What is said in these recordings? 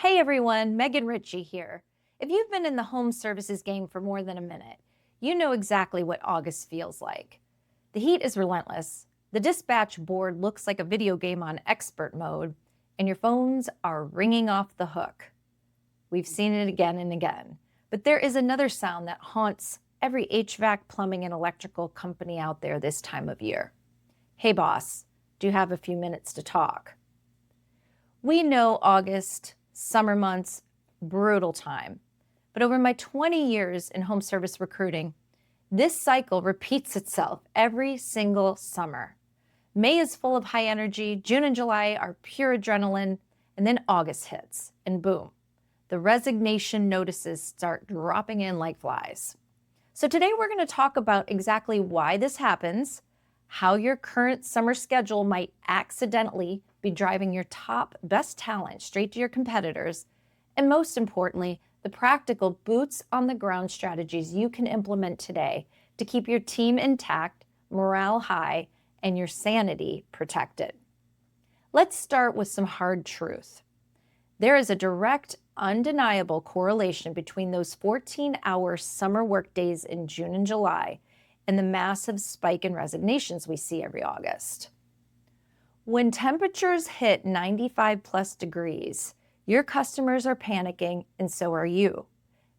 Hey everyone, Meghan Ritchie here. If you've been in the home services game for more than a minute, you know exactly what August feels like. The heat is relentless, the dispatch board looks like a video game on expert mode, and your phones are ringing off the hook. We've seen it again and again. But there is another sound that haunts every HVAC, plumbing, and electrical company out there this time of year. Hey boss, do you have a few minutes to talk? We know August, summer months, brutal time. But over my 20 years in home service recruiting, this cycle repeats itself every single summer. May is full of high energy, June and July are pure adrenaline, and then August hits, and boom, the resignation notices start dropping in like flies. So today we're going to talk about exactly why this happens, how your current summer schedule might accidentally be driving your top best talent straight to your competitors, and most importantly, the practical boots on the ground strategies you can implement today to keep your team intact, morale high, and your sanity protected. Let's start with some hard truth. There is a direct, undeniable correlation between those 14-hour summer work days in June and July and the massive spike in resignations we see every August. When temperatures hit 95 plus degrees, your customers are panicking and so are you.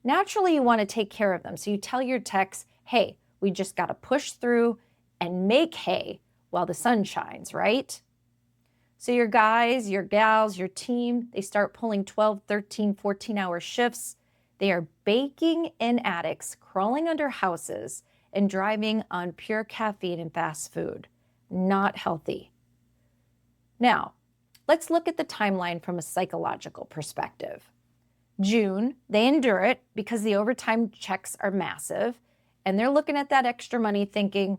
Naturally, you want to take care of them, so you tell your techs, hey, we just got to push through and make hay while the sun shines, right? So your guys, your gals, your team, they start pulling 12, 13, 14-hour shifts. They are baking in attics, crawling under houses, and driving on pure caffeine and fast food. Not healthy. Now, let's look at the timeline from a psychological perspective. June, they endure it because the overtime checks are massive, and they're looking at that extra money thinking,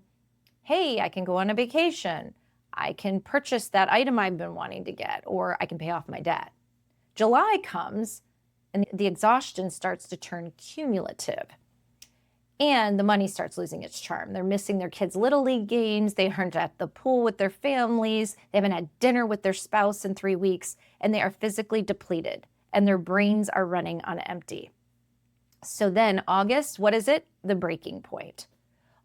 hey, I can go on a vacation. I can purchase that item I've been wanting to get, or I can pay off my debt. July comes, and the exhaustion starts to turn cumulative. And the money starts losing its charm. They're missing their kids' Little League games. They aren't at the pool with their families. They haven't had dinner with their spouse in 3 weeks, and they are physically depleted, and their brains are running on empty. So then August, what is it? The breaking point.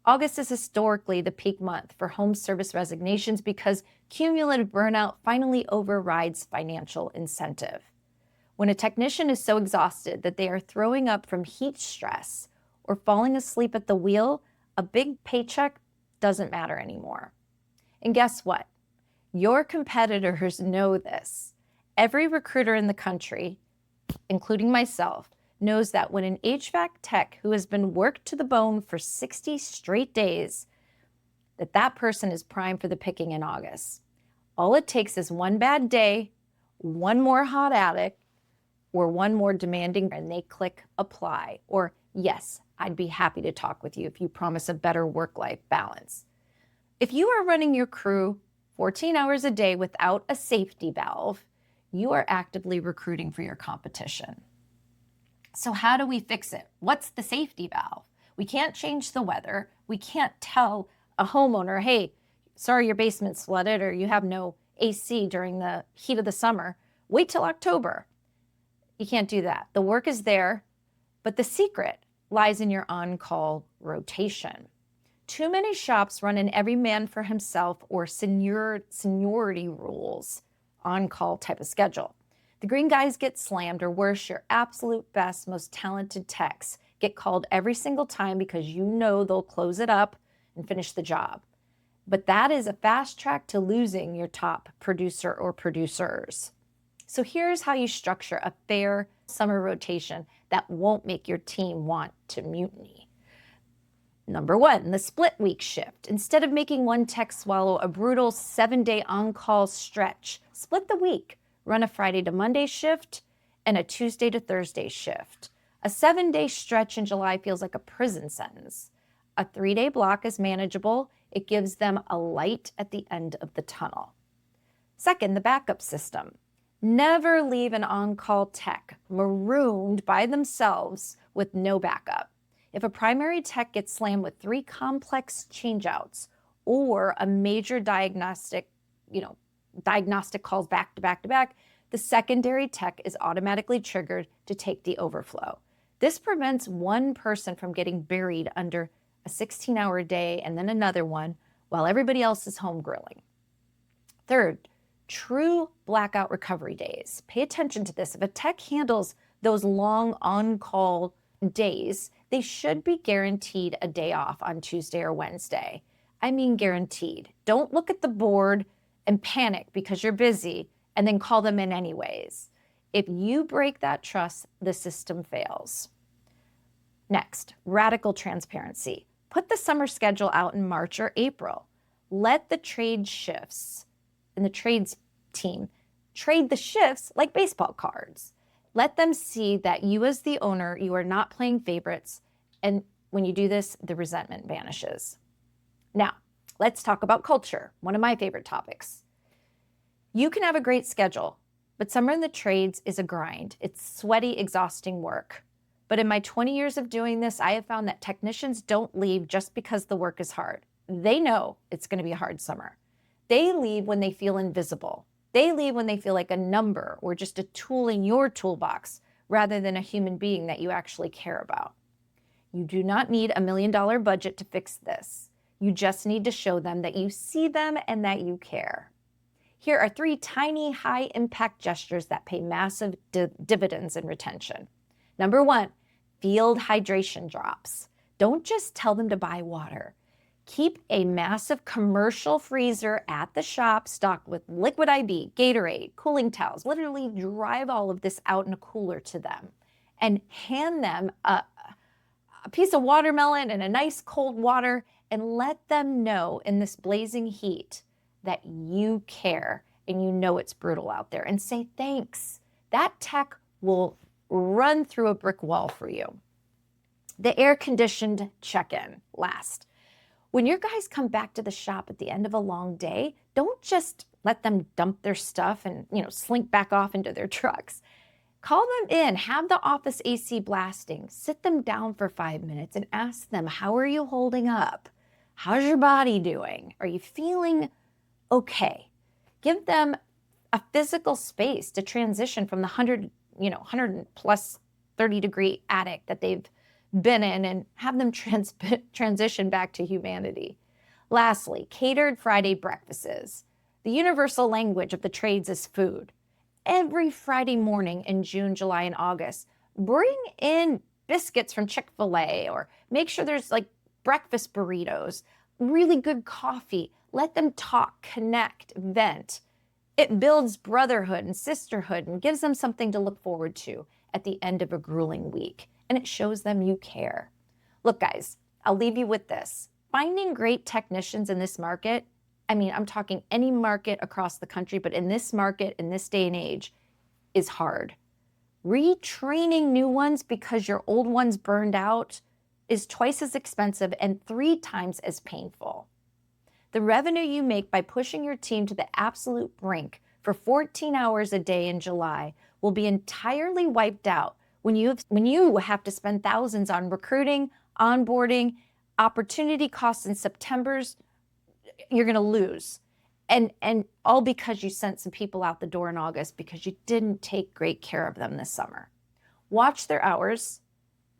August is historically the peak month for home service resignations because cumulative burnout finally overrides financial incentive. When a technician is so exhausted that they are throwing up from heat stress or falling asleep at the wheel, a big paycheck doesn't matter anymore. And guess what? Your competitors know this. Every recruiter in the country, including myself, knows that when an HVAC tech who has been worked to the bone for 60 straight days, that person is primed for the picking in August. All it takes is one bad day, one more hot attic, or one more demanding, and they click apply, or yes, I'd be happy to talk with you if you promise a better work-life balance. If you are running your crew 14 hours a day without a safety valve, you are actively recruiting for your competition. So how do we fix it? What's the safety valve? We can't change the weather. We can't tell a homeowner, hey, sorry, your basement's flooded or you have no AC during the heat of the summer. Wait till October. You can't do that. The work is there, but the secret lies in your on-call rotation. Too many shops run an every man for himself or seniority rules on-call type of schedule. The green guys get slammed, or worse, your absolute best, most talented techs get called every single time because you know they'll close it up and finish the job. But that is a fast track to losing your top producer or producers. So here's how you structure a fair summer rotation that won't make your team want to mutiny. Number one, the split week shift. Instead of making one tech swallow a brutal 7-day on-call stretch, split the week. Run a Friday to Monday shift and a Tuesday to Thursday shift. A 7-day stretch in July feels like a prison sentence. A 3-day block is manageable. It gives them a light at the end of the tunnel. Second, the backup system. Never leave an on-call tech marooned by themselves with no backup. If a primary tech gets slammed with 3 complex changeouts or a major diagnostic calls back to back to back, the secondary tech is automatically triggered to take the overflow. This prevents one person from getting buried under a 16-hour day and then another one while everybody else is home grilling. Third, true blackout recovery days. Pay attention to this. If a tech handles those long on-call days, they should be guaranteed a day off on Tuesday or Wednesday. I mean guaranteed. Don't look at the board and panic because you're busy and then call them in anyways. If you break that trust, the system fails. Next, radical transparency. Put the summer schedule out in March or April. Let the trade shifts and the trades team trade the shifts like baseball cards. Let them see that you as the owner, you are not playing favorites. And when you do this, the resentment vanishes. Now, let's talk about culture, one of my favorite topics. You can have a great schedule, but summer in the trades is a grind. It's sweaty, exhausting work. But in my 20 years of doing this, I have found that technicians don't leave just because the work is hard. They know it's going to be a hard summer. They leave when they feel invisible. They leave when they feel like a number or just a tool in your toolbox rather than a human being that you actually care about. You do not need $1 million budget to fix this. You just need to show them that you see them and that you care. Here are 3 tiny, high-impact gestures that pay massive dividends in retention. Number 1, field hydration drops. Don't just tell them to buy water. Keep a massive commercial freezer at the shop stocked with liquid IV, Gatorade, cooling towels. Literally drive all of this out in a cooler to them and hand them a piece of watermelon and a nice cold water and let them know in this blazing heat that you care and you know it's brutal out there, and say thanks. That tech will run through a brick wall for you. The air-conditioned check-in last. When your guys come back to the shop at the end of a long day, don't just let them dump their stuff and, slink back off into their trucks. Call them in, have the office AC blasting, sit them down for 5 minutes and ask them, how are you holding up? How's your body doing? Are you feeling okay? Give them a physical space to transition from the 100 plus 30-degree attic that they've been in and have them transition back to humanity. Lastly, catered Friday breakfasts. The universal language of the trades is food. Every Friday morning in June, July, and August, bring in biscuits from Chick-fil-A or make sure there's breakfast burritos, really good coffee. Let them talk, connect, vent. It builds brotherhood and sisterhood and gives them something to look forward to at the end of a grueling week. And it shows them you care. Look, guys, I'll leave you with this. Finding great technicians in this market, I'm talking any market across the country, but in this market, in this day and age, is hard. Retraining new ones because your old ones burned out is twice as expensive and 3 times as painful. The revenue you make by pushing your team to the absolute brink for 14 hours a day in July will be entirely wiped out when you have to spend thousands on recruiting, onboarding, opportunity costs in September's. You're going to lose. And all because you sent some people out the door in August because you didn't take great care of them this summer. Watch their hours,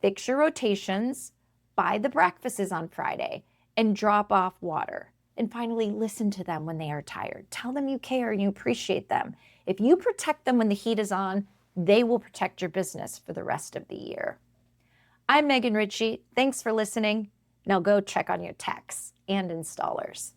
fix your rotations, buy the breakfasts on Friday, and drop off water. And finally, listen to them when they are tired. Tell them you care and you appreciate them. If you protect them when the heat is on, they will protect your business for the rest of the year. I'm Meghan Ritchie. Thanks for listening. Now go check on your techs and installers.